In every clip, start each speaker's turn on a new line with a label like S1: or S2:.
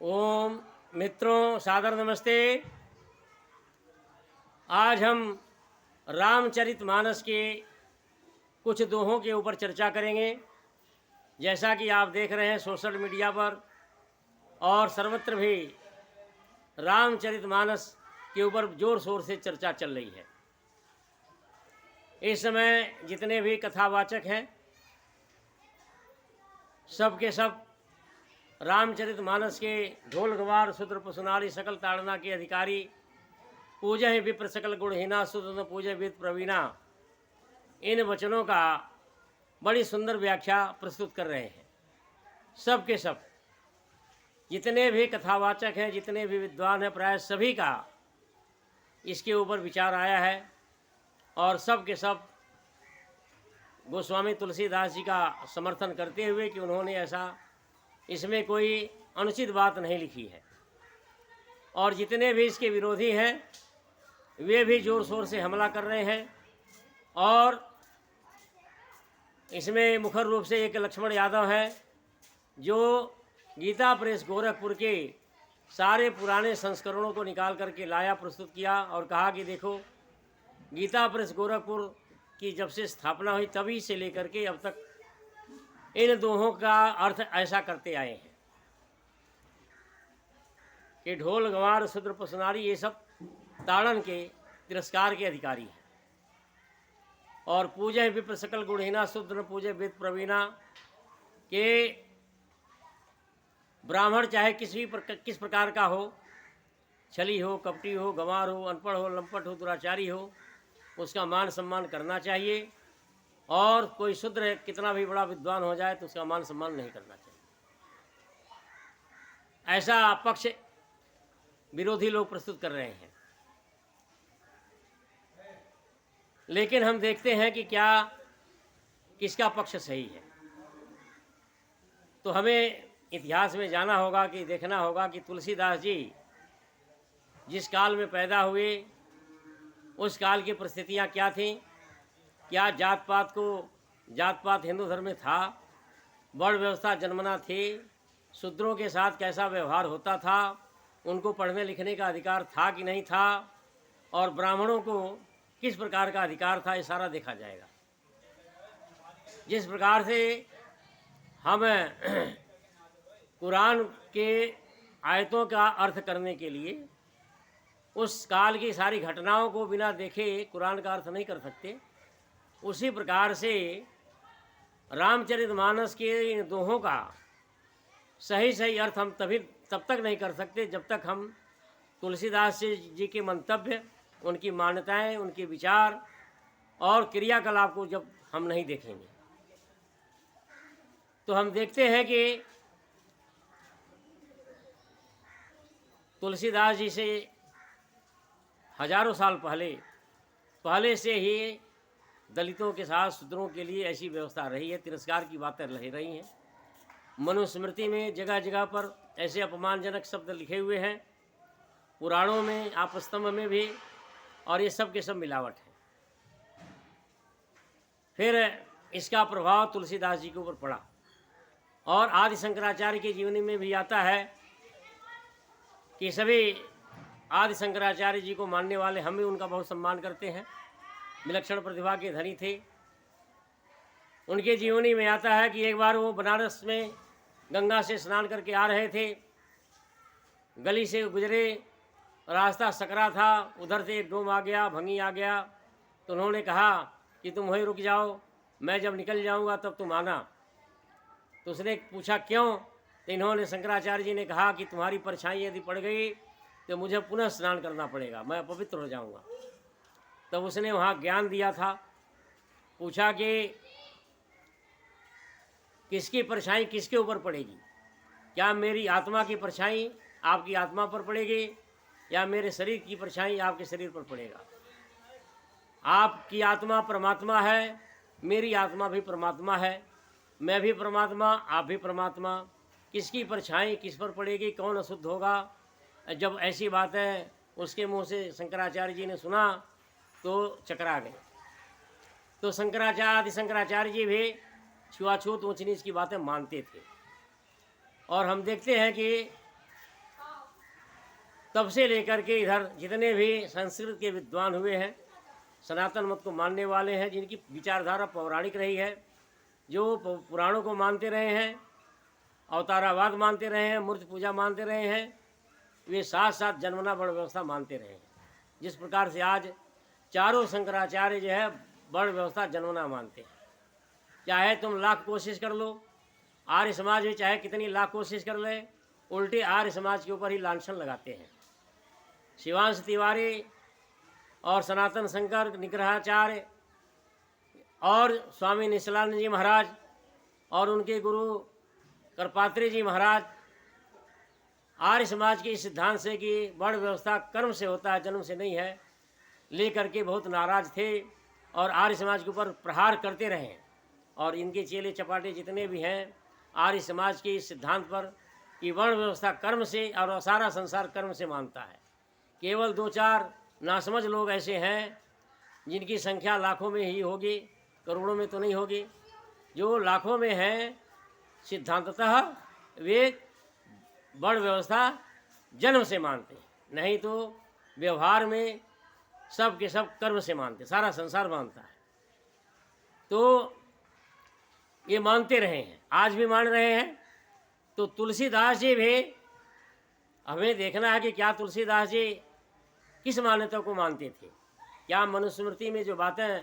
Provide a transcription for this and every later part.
S1: ओम मित्रों, सादर नमस्ते। आज हम रामचरितमानस के कुछ दोहों के ऊपर चर्चा करेंगे। जैसा कि आप देख रहे हैं सोशल मीडिया पर और सर्वत्र भी रामचरितमानस के ऊपर ज़ोर शोर से चर्चा चल रही है। इस समय जितने भी कथावाचक हैं सब के सब रामचरितमानस के ढोल गवार शूद्र पशुनारी सकल ताड़ना के अधिकारी पूजय विप्र सकल गुणहीना सुदन पूजय विद प्रवीणा, इन वचनों का बड़ी सुंदर व्याख्या प्रस्तुत कर रहे हैं। सब के सब जितने भी कथावाचक हैं, जितने भी विद्वान हैं, प्राय सभी का इसके ऊपर विचार आया है और सब के सब गोस्वामी तुलसीदास जी का समर्थन करते हुए कि उन्होंने ऐसा इसमें कोई अनुचित बात नहीं लिखी है। और जितने भी इसके विरोधी हैं वे भी ज़ोर शोर से हमला कर रहे हैं। और इसमें मुखर रूप से एक लक्ष्मण यादव है जो गीता प्रेस गोरखपुर के सारे पुराने संस्करणों को निकाल करके लाया, प्रस्तुत किया और कहा कि देखो, गीता प्रेस गोरखपुर की जब से स्थापना हुई तभी से लेकर के अब तक इन दोहों का अर्थ ऐसा करते आए हैं कि ढोल गंवार शूद्र पशुनारी ये सब ताड़न के तिरस्कार के अधिकारी हैं। और पूजय विप्र सकल गुणहीना शूद्र पूजय विद प्रवीणा के ब्राह्मण चाहे किस प्रकार का हो, छली हो, कपटी हो, गंवार हो, अनपढ़ हो, लंपट हो, दुराचारी हो, उसका मान सम्मान करना चाहिए। और कोई शूद्र कितना भी बड़ा विद्वान हो जाए तो उसका मान सम्मान नहीं करना चाहिए। ऐसा पक्ष विरोधी लोग प्रस्तुत कर रहे हैं। लेकिन हम देखते हैं कि क्या किसका पक्ष सही है। तो हमें इतिहास में जाना होगा कि देखना होगा कि तुलसीदास जी जिस काल में पैदा हुए उस काल की परिस्थितियाँ क्या थीं। क्या जात पात हिंदू धर्म में था, वर्ण व्यवस्था जन्मना थी, शूद्रों के साथ कैसा व्यवहार होता था, उनको पढ़ने लिखने का अधिकार था कि नहीं था, और ब्राह्मणों को किस प्रकार का अधिकार था, ये सारा देखा जाएगा। जिस प्रकार से हम कुरान के आयतों का अर्थ करने के लिए उस काल की सारी घटनाओं को बिना देखे कुरान का अर्थ नहीं कर सकते, उसी प्रकार से रामचरितमानस के इन दोहों का सही अर्थ हम तब तक नहीं कर सकते जब तक हम तुलसीदास जी के मंतव्य, उनकी मान्यताएं, उनके विचार और क्रियाकलाप को जब हम नहीं देखेंगे। तो हम देखते हैं कि तुलसीदास जी से हजारों साल पहले से ही दलितों के साथ शूद्रों के लिए ऐसी व्यवस्था रही है, तिरस्कार की बातें रह रही हैं। मनुस्मृति में जगह जगह पर ऐसे अपमानजनक शब्द लिखे हुए हैं, पुराणों में, आपस्तंभ में भी, और ये सब के सब मिलावट है। फिर इसका प्रभाव तुलसीदास जी के ऊपर पड़ा और आदि शंकराचार्य की जीवनी में भी आता है कि सभी आदि शंकराचार्य जी को मानने वाले हम भी उनका बहुत सम्मान करते हैं। विलक्षण प्रतिभा के धनी थे। उनके जीवनी में आता है कि एक बार वो बनारस में गंगा से स्नान करके आ रहे थे, गली से गुजरे, रास्ता सकरा था, उधर से एक डोम आ गया, भंगी आ गया, तो उन्होंने कहा कि तुम वहीं रुक जाओ, मैं जब निकल जाऊंगा तब तुम आना। तो उसने पूछा क्यों, तो इन्होंने, शंकराचार्य जी ने कहा कि तुम्हारी परछाई यदि पड़ गई तो मुझे पुनः स्नान करना पड़ेगा, मैं अपवित्र हो जाऊंगा। तब उसने वहाँ ज्ञान दिया था, पूछा कि किसकी परछाई किसके ऊपर पड़ेगी, क्या मेरी आत्मा की परछाई आपकी आत्मा पर पड़ेगी या मेरे शरीर की परछाई आपके शरीर पर पड़ेगा। आपकी आत्मा परमात्मा है, मेरी आत्मा भी परमात्मा है, मैं भी परमात्मा, आप भी परमात्मा, किसकी परछाई किस पर पड़ेगी, कौन अशुद्ध होगा। जब ऐसी बातें उसके मुँह से शंकराचार्य जी ने सुना तो चकरा गए। तो आदि शंकराचार्य जी भी छुआछूत ऊंच नीच की बातें मानते थे। और हम देखते हैं कि तब से लेकर के इधर जितने भी संस्कृत के विद्वान हुए हैं, सनातन मत को मानने वाले हैं, जिनकी विचारधारा पौराणिक रही है, जो पुराणों को मानते रहे हैं, अवतारावाद मानते रहे हैं, मूर्ति पूजा मानते रहे हैं, वे साथ साथ जन्मना वर्ण व्यवस्था मानते रहे हैं। जिस प्रकार से आज चारों शंकराचार्य जो है वर्ण व्यवस्था जन्मना मानते हैं। चाहे तुम लाख कोशिश कर लो, आर्य समाज भी चाहे कितनी लाख कोशिश कर ले, उल्टे आर्य समाज के ऊपर ही लांछन लगाते हैं। शिवांश तिवारी और सनातन शंकर निग्रहाचार्य और स्वामी निशिलानंद जी महाराज और उनके गुरु करपात्री जी महाराज आर्य समाज के इस सिद्धांत से कि वर्ण व्यवस्था कर्म से होता है, जन्म से नहीं है, लेकर के बहुत नाराज थे और आर्य समाज के ऊपर प्रहार करते रहे। और इनके चेले चपाटे जितने भी हैं आर्य समाज के इस सिद्धांत पर कि वर्ण व्यवस्था कर्म से और सारा संसार कर्म से मानता है। केवल 2-4 नासमझ लोग ऐसे हैं जिनकी संख्या लाखों में ही होगी, करोड़ों में तो नहीं होगी। जो लाखों में हैं सिद्धांततः वे वर्ण व्यवस्था जन्म से मानते हैं, नहीं तो व्यवहार में सब के सब कर्म से मानते, सारा संसार मानता है। तो ये मानते रहे हैं, आज भी मान रहे हैं। तो तुलसीदास जी भी, हमें देखना है कि क्या तुलसीदास जी किस मान्यता को मानते थे। क्या मनुस्मृति में जो बातें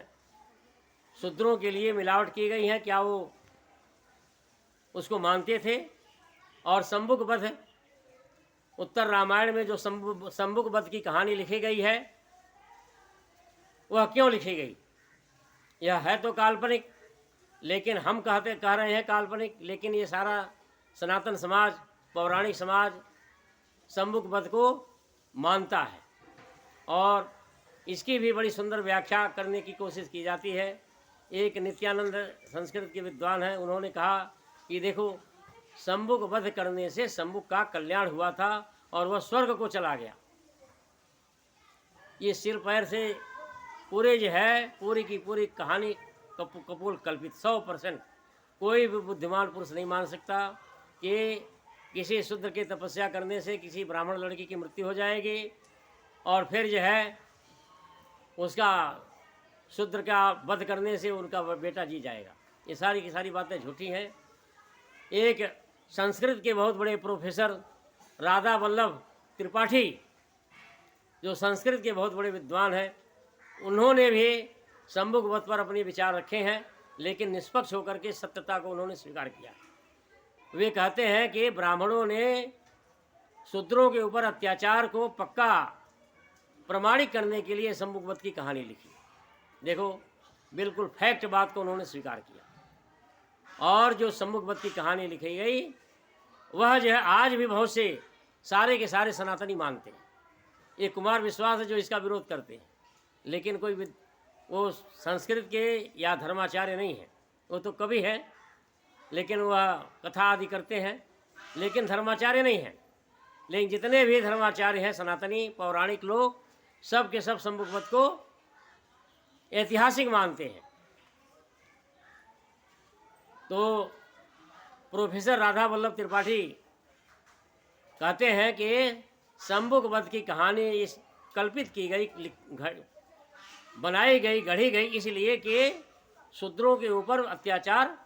S1: शूद्रों के लिए मिलावट की गई हैं, क्या वो उसको मानते थे? और शंभुक वध, उत्तर रामायण में जो शंभुक वध की कहानी लिखी गई है, वह क्यों लिखी गई? यह है तो काल्पनिक, लेकिन हम कह रहे हैं काल्पनिक, लेकिन ये सारा सनातन समाज, पौराणिक समाज शंभुक वध को मानता है। और इसकी भी बड़ी सुंदर व्याख्या करने की कोशिश की जाती है। एक नित्यानंद संस्कृत के विद्वान हैं, उन्होंने कहा कि देखो, शंभुक वध करने से शंभुक का कल्याण हुआ था और वह स्वर्ग को चला गया। ये सिर पैर से पूरे जो है पूरी की पूरी कहानी कपोल कल्पित 100%। कोई भी बुद्धिमान पुरुष नहीं मान सकता कि किसी शूद्र की तपस्या करने से किसी ब्राह्मण लड़की की मृत्यु हो जाएगी और फिर जो है उसका शूद्र का वध करने से उनका बेटा जी जाएगा। ये सारी की सारी बातें झूठी हैं। एक संस्कृत के बहुत बड़े प्रोफेसर राधा वल्लभ त्रिपाठी, जो संस्कृत के बहुत बड़े विद्वान हैं, उन्होंने भी शंभुक वध पर अपने विचार रखे हैं, लेकिन निष्पक्ष होकर के सत्यता को उन्होंने स्वीकार किया। वे कहते हैं कि ब्राह्मणों ने शूद्रों के ऊपर अत्याचार को पक्का प्रमाणित करने के लिए शंभुक वध की कहानी लिखी। देखो, बिल्कुल फैक्ट बात को उन्होंने स्वीकार किया। और जो शंभुक वध की कहानी लिखी गई, वह जो है आज भी बहुत से सारे के सारे सनातनी मानते हैं। ये कुमार विश्वास है जो इसका विरोध करते हैं, लेकिन कोई वो संस्कृत के या धर्माचार्य नहीं है, वो तो कवि है, लेकिन वह कथा आदि करते हैं, लेकिन धर्माचार्य नहीं है। लेकिन जितने भी धर्माचार्य हैं सनातनी पौराणिक लोग, सब के सब शंभुक वध को ऐतिहासिक मानते हैं। तो प्रोफेसर राधा वल्लभ त्रिपाठी कहते हैं कि शंभुक वध की कहानी इस कल्पित की गई, बनाई गई, गढ़ी गई इसलिए कि शूद्रों के ऊपर अत्याचार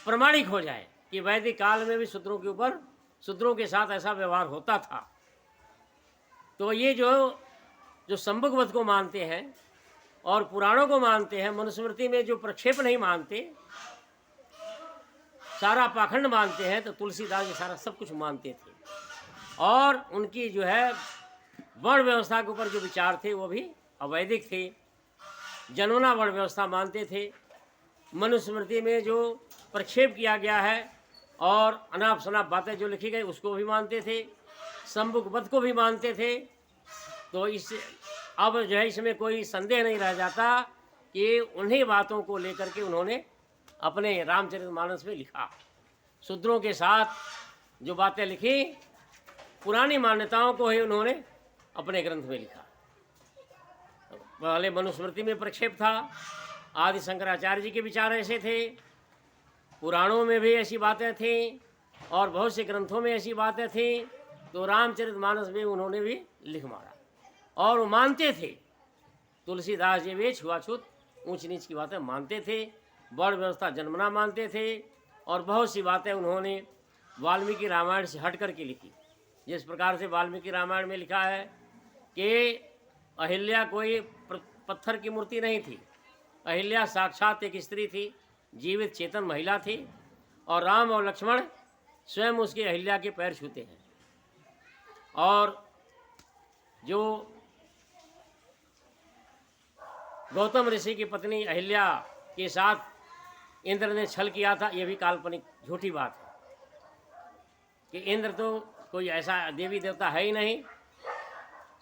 S1: प्रमाणिक हो जाए कि वैदिक काल में भी शूद्रों के ऊपर, शूद्रों के साथ ऐसा व्यवहार होता था। तो ये जो शंभुक वध को मानते हैं और पुराणों को मानते हैं, मनुस्मृति में जो प्रक्षेप नहीं मानते, सारा पाखंड मानते हैं, तो तुलसीदास जी सारा सब कुछ मानते थे। और उनकी जो है वर्ण व्यवस्था के ऊपर जो विचार थे वो भी अवैदिक थे। जनवना वर्ण व्यवस्था मानते थे। मनुस्मृति में जो प्रक्षेप किया गया है और अनाप शनाप बातें जो लिखी गई उसको भी मानते थे, शंभुक वध को भी मानते थे। तो इस अब जो है इसमें कोई संदेह नहीं रह जाता कि उन्हीं बातों को लेकर के उन्होंने अपने रामचरितमानस में लिखा। शूद्रों के साथ जो बातें लिखी, पुरानी मान्यताओं को ही उन्होंने अपने ग्रंथ में लिखा। पहले मनुस्मृति में प्रक्षेप था, आदि शंकराचार्य जी के विचार ऐसे थे, पुराणों में भी ऐसी बातें थीं और बहुत से ग्रंथों में ऐसी बातें थीं। तो रामचरितमानस में उन्होंने भी लिख मारा। और वो मानते थे, तुलसीदास जी भी छुआछूत ऊंच नीच की बातें मानते थे, वर्ण व्यवस्था जन्मना मानते थे, और बहुत सी बातें उन्होंने वाल्मीकि रामायण से हट करके लिखी। जिस प्रकार से वाल्मीकि रामायण में लिखा है कि अहिल्या कोई पत्थर की मूर्ति नहीं थी, अहिल्या साक्षात एक स्त्री थी, जीवित चेतन महिला थी, और राम और लक्ष्मण स्वयं उसकी अहिल्या के पैर छूते हैं। और जो गौतम ऋषि की पत्नी अहिल्या के साथ इंद्र ने छल किया था, यह भी काल्पनिक झूठी बात है कि इंद्र तो कोई ऐसा देवी देवता है ही नहीं।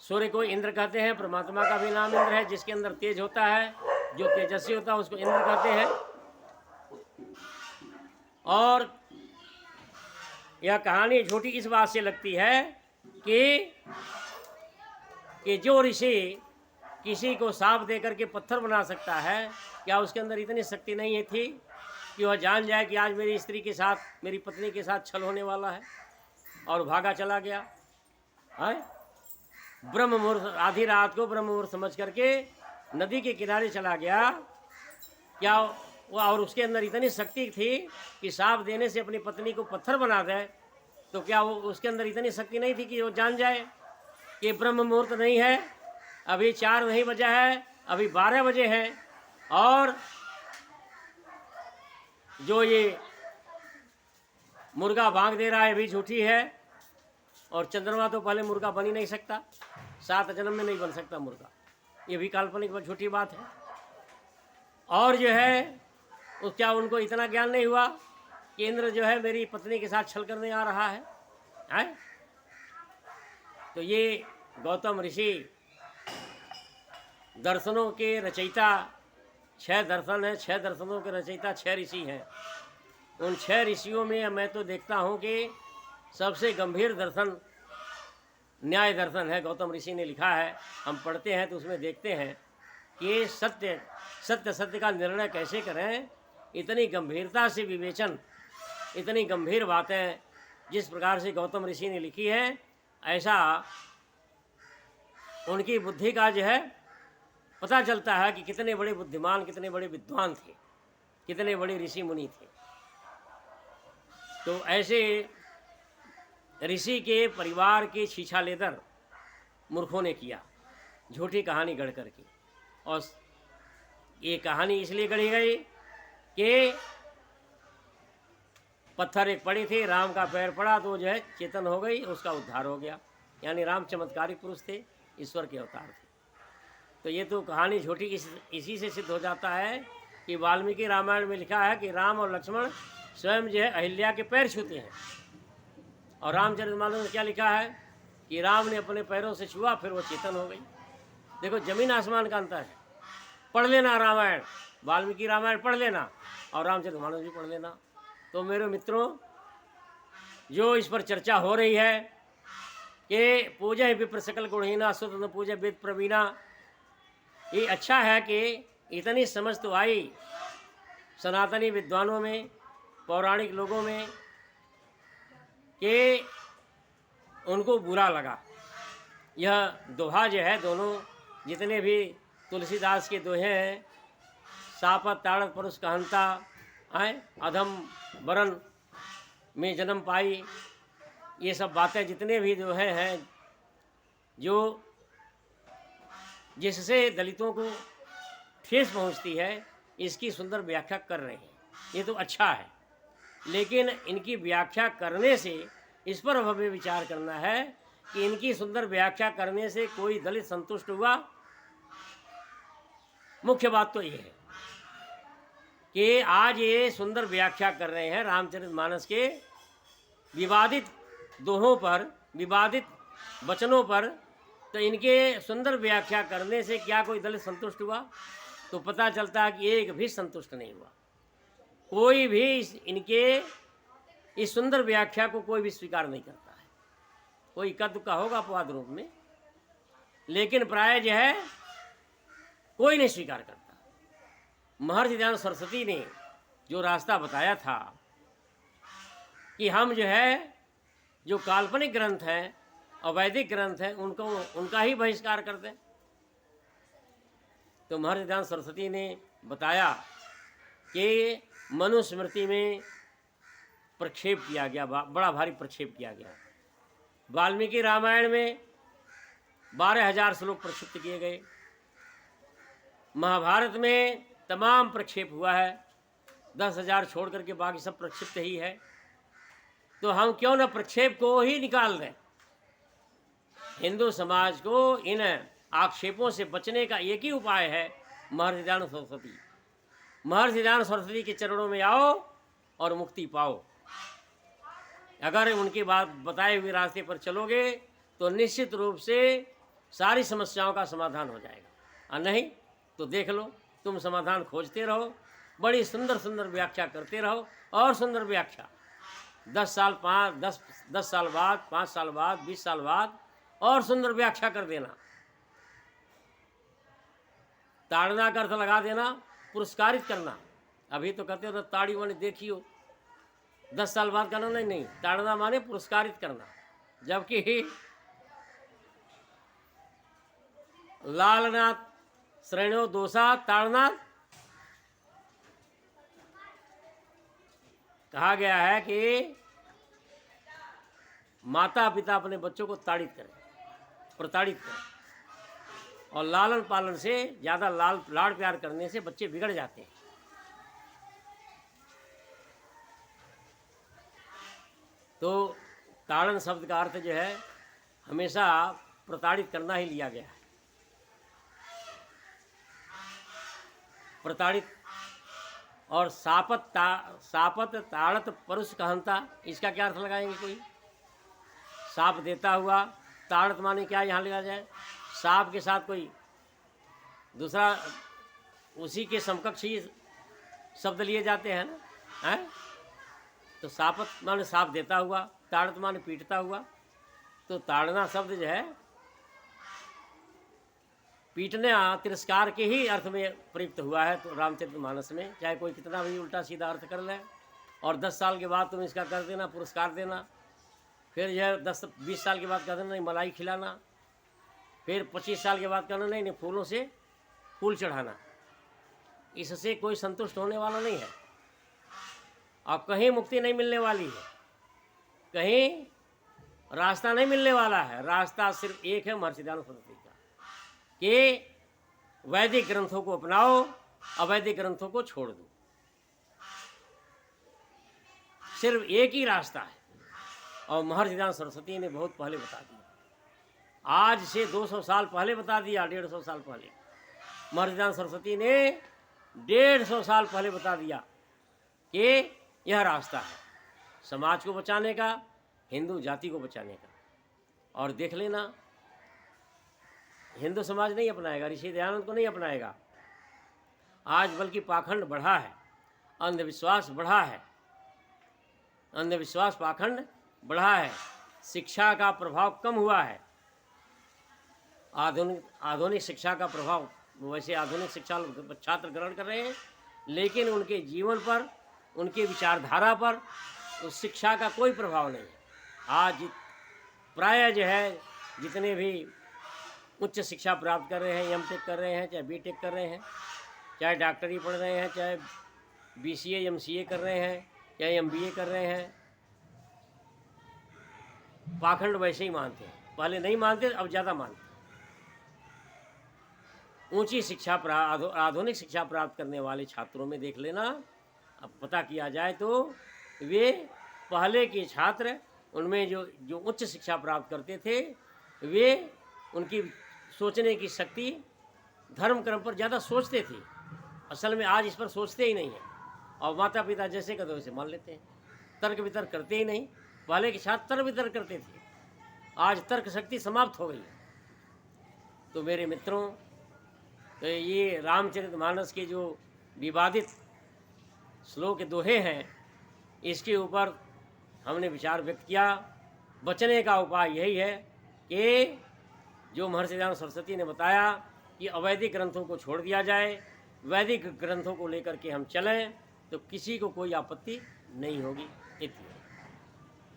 S1: सूर्य को इंद्र कहते हैं, परमात्मा का भी नाम इंद्र है, जिसके अंदर तेज होता है, जो तेजस्वी होता है उसको इंद्र कहते हैं। और यह कहानी झूठी इस बात से लगती है कि जो ऋषि किसी को सांप दे करके पत्थर बना सकता है, क्या उसके अंदर इतनी शक्ति नहीं थी कि वह जान जाए कि आज मेरी स्त्री के साथ, मेरी पत्नी के साथ छल होने वाला है, और भागा चला गया है। ब्रह्म मुहूर्त, आधी रात को ब्रह्म मुहूर्त समझ करके नदी के किनारे चला गया, क्या वो, और उसके अंदर इतनी शक्ति थी कि सांप देने से अपनी पत्नी को पत्थर बना दे, तो क्या वो उसके अंदर इतनी शक्ति नहीं थी कि वो जान जाए कि ब्रह्म मुहूर्त नहीं है, अभी 4 नहीं बजा है, अभी 12 बजे हैं, और जो ये मुर्गा भांग दे रहा है भी झूठी है, और चंद्रमा तो पहले मुर्गा बन ही नहीं सकता, 7 जन्म में नहीं बन सकता मुर्गा, ये भी काल्पनिक और झूठी बात है। और जो है उस क्या उनको इतना ज्ञान नहीं हुआ कि इंद्र जो है मेरी पत्नी के साथ छल करने आ रहा है? तो ये गौतम ऋषि दर्शनों के रचयिता, 6 दर्शन है, 6 दर्शनों के रचयिता 6 ऋषि हैं। उन 6 ऋषियों में मैं तो देखता हूँ कि सबसे गंभीर दर्शन न्याय दर्शन है, गौतम ऋषि ने लिखा है। हम पढ़ते हैं तो उसमें देखते हैं कि सत्य का निर्णय कैसे करें, इतनी गंभीरता से विवेचन, इतनी गंभीर बातें जिस प्रकार से गौतम ऋषि ने लिखी है, ऐसा उनकी बुद्धि का जो है पता चलता है कि कितने बड़े बुद्धिमान, कितने बड़े विद्वान थे, कितने बड़े ऋषि मुनि थे। तो ऐसे ऋषि के परिवार की छीछा लेकर मूर्खों ने किया, झूठी कहानी गढ़ करके। और ये कहानी इसलिए गढ़ी गई कि पत्थर एक पड़ी थी, राम का पैर पड़ा तो जो है चेतन हो गई, उसका उद्धार हो गया। यानी राम चमत्कारिक पुरुष थे, ईश्वर के अवतार थे। तो ये तो कहानी झूठी इसी से सिद्ध हो जाता है कि वाल्मीकि रामायण में लिखा है कि राम और लक्ष्मण स्वयं जो है अहिल्या के पैर छूते हैं। और रामचरितमानस में क्या लिखा है कि राम ने अपने पैरों से छुआ, फिर वो चेतन हो गई। देखो जमीन आसमान का अंतर है। पढ़ लेना रामायण, वाल्मीकि रामायण पढ़ लेना, और रामचरितमानस भी पढ़ लेना। तो मेरे मित्रों, जो इस पर चर्चा हो रही है कि पूजा विप्र सकल गुणहीना सुत न पूजा वेद प्रवीणा, ये अच्छा है कि इतनी समझ तो आई सनातनी विद्वानों में, पौराणिक लोगों में, कि उनको बुरा लगा। यह दोहा जो है, दोनों जितने भी तुलसीदास के दोहे हैं, सापत ताड़त परुष कहंता आए, अधम वरण में जन्म पाई, ये सब बातें जितने भी दोहे हैं जो जिससे दलितों को ठेस पहुंचती है, इसकी सुंदर व्याख्या कर रहे हैं। ये तो अच्छा है, लेकिन इनकी व्याख्या करने से इस पर हमें विचार करना है कि इनकी सुंदर व्याख्या करने से कोई दलित संतुष्ट हुआ। मुख्य बात तो ये है कि आज ये सुंदर व्याख्या कर रहे हैं रामचरितमानस के विवादित दोहों पर, विवादित वचनों पर, तो इनके सुंदर व्याख्या करने से क्या कोई दलित संतुष्ट हुआ? तो पता चलता है कि एक भी संतुष्ट नहीं हुआ। कोई भी इनके इस सुंदर व्याख्या को कोई भी स्वीकार नहीं करता है। कोई इक्का दुक्का होगा अपवाद रूप में, लेकिन प्राय जो है कोई नहीं स्वीकार करता। महर्षि दयानंद सरस्वती ने जो रास्ता बताया था कि हम जो है, जो काल्पनिक ग्रंथ हैं अवैदिक ग्रंथ हैं उनको उनका ही बहिष्कार कर दें। तो महर्षि दयानंद सरस्वती ने बताया कि मनुस्मृति में प्रक्षेप किया गया, बड़ा भारी प्रक्षेप किया गया। वाल्मीकि रामायण में 12,000 श्लोक प्रक्षिप्त किए गए। महाभारत में तमाम प्रक्षेप हुआ है, 10,000 छोड़ करके बाकी सब प्रक्षिप्त ही है। तो हम क्यों न प्रक्षेप को ही निकाल दें। हिंदू समाज को इन आक्षेपों से बचने का एक ही उपाय है महर्षि दयानंद सरस्वती। महर्षि दयानंद सरस्वती के चरणों में आओ और मुक्ति पाओ। अगर उनकी बात बताए हुए रास्ते पर चलोगे तो निश्चित रूप से सारी समस्याओं का समाधान हो जाएगा, और नहीं तो देख लो, तुम समाधान खोजते रहो, बड़ी सुंदर सुंदर व्याख्या करते रहो और सुंदर व्याख्या 10 साल बाद, 5 साल बाद, 20 साल बाद और सुंदर व्याख्या कर देना। ताड़ना का अर्थ लगा देना, पुरस्कारित करना। अभी तो कहते हो तो ताड़ी माने देखियो, 10 साल बाद करना नहीं, ताड़ना माने पुरस्कारित करना। जबकि लालनाथ श्रेणो दोषा ताड़ना कहा गया है कि माता पिता अपने बच्चों को ताड़ित करें, प्रताड़ित करें, और लालन पालन से ज़्यादा लाड़ प्यार करने से बच्चे बिगड़ जाते हैं। तो ताड़न शब्द का अर्थ जो है हमेशा प्रताड़ित करना ही लिया गया है। प्रताड़ित और सापत ताड़त परुष कहनता, इसका क्या अर्थ लगाएंगे कोई? साप देता हुआ, ताड़त माने क्या यहाँ लिया जाए? सांप के साथ कोई दूसरा उसी के समकक्ष ही शब्द लिए जाते हैं ना, हैं? तो सापत माने सांप देता हुआ, ताड़त माने पीटता हुआ। तो ताड़ना शब्द जो है पीटने तिरस्कार के ही अर्थ में प्रयुक्त हुआ है। तो रामचरितमानस में चाहे कोई कितना भी उल्टा सीधा अर्थ कर ले, और 10 साल के बाद तुम इसका कर देना पुरस्कार देना, फिर यह 10-20 साल के बाद कर देना नहीं मलाई खिलाना, फिर 25 साल के बाद करना नहीं फूलों से फूल चढ़ाना, इससे कोई संतुष्ट होने वाला नहीं है और कहीं मुक्ति नहीं मिलने वाली है, कहीं रास्ता नहीं मिलने वाला है। रास्ता सिर्फ एक है महर्षि दयानंद सरस्वती का, कि वैदिक ग्रंथों को अपनाओ, अवैदिक ग्रंथों को छोड़ दो। सिर्फ एक ही रास्ता है, और महर्षि दयानंद सरस्वती ने बहुत पहले बता दिया। आज से 200 साल पहले बता दिया, 150 साल पहले महर्षि दयानंद सरस्वती ने 150 साल पहले बता दिया कि यह रास्ता है समाज को बचाने का, हिंदू जाति को बचाने का। और देख लेना, हिंदू समाज नहीं अपनाएगा, ऋषि दयानंद को नहीं अपनाएगा। आज बल्कि पाखंड बढ़ा है, अंधविश्वास बढ़ा है, अंधविश्वास पाखंड बढ़ा है, शिक्षा का प्रभाव कम हुआ है। आधुनिक शिक्षा का प्रभाव, वैसे आधुनिक शिक्षा छात्र ग्रहण कर रहे हैं, लेकिन उनके जीवन पर, उनके विचारधारा पर उस शिक्षा का कोई प्रभाव नहीं है। आज प्रायः जो है जितने भी उच्च शिक्षा प्राप्त कर रहे हैं, एमटेक कर रहे हैं, चाहे बीटेक कर रहे हैं, चाहे डॉक्टरी पढ़ रहे हैं, चाहे बीसीए एमसीए कर रहे हैं, चाहे एमबीए कर रहे हैं, पाखंड वैसे ही मानते हैं। पहले नहीं मानते, अब ज़्यादा मानते हैं। ऊंची शिक्षा आधुनिक शिक्षा प्राप्त करने वाले छात्रों में देख लेना, अब पता किया जाए तो वे पहले के छात्र, उनमें जो उच्च शिक्षा प्राप्त करते थे, वे उनकी सोचने की शक्ति धर्म कर्म पर ज़्यादा सोचते थे। असल में आज इस पर सोचते ही नहीं हैं, और माता पिता जैसे कहते वैसे मान लेते हैं, तर्क वितर्क करते ही नहीं। पहले के छात्र तर्क वितर्क करते थे, आज तर्क शक्ति समाप्त हो गई है। तो मेरे मित्रों, तो ये रामचरितमानस के जो विवादित श्लोक दोहे हैं, इसके ऊपर हमने विचार व्यक्त किया। बचने का उपाय यही है कि जो महर्षि दयानंद सरस्वती ने बताया कि अवैदिक ग्रंथों को छोड़ दिया जाए, वैदिक ग्रंथों को लेकर के हम चलें, तो किसी को कोई आपत्ति नहीं होगी। इतना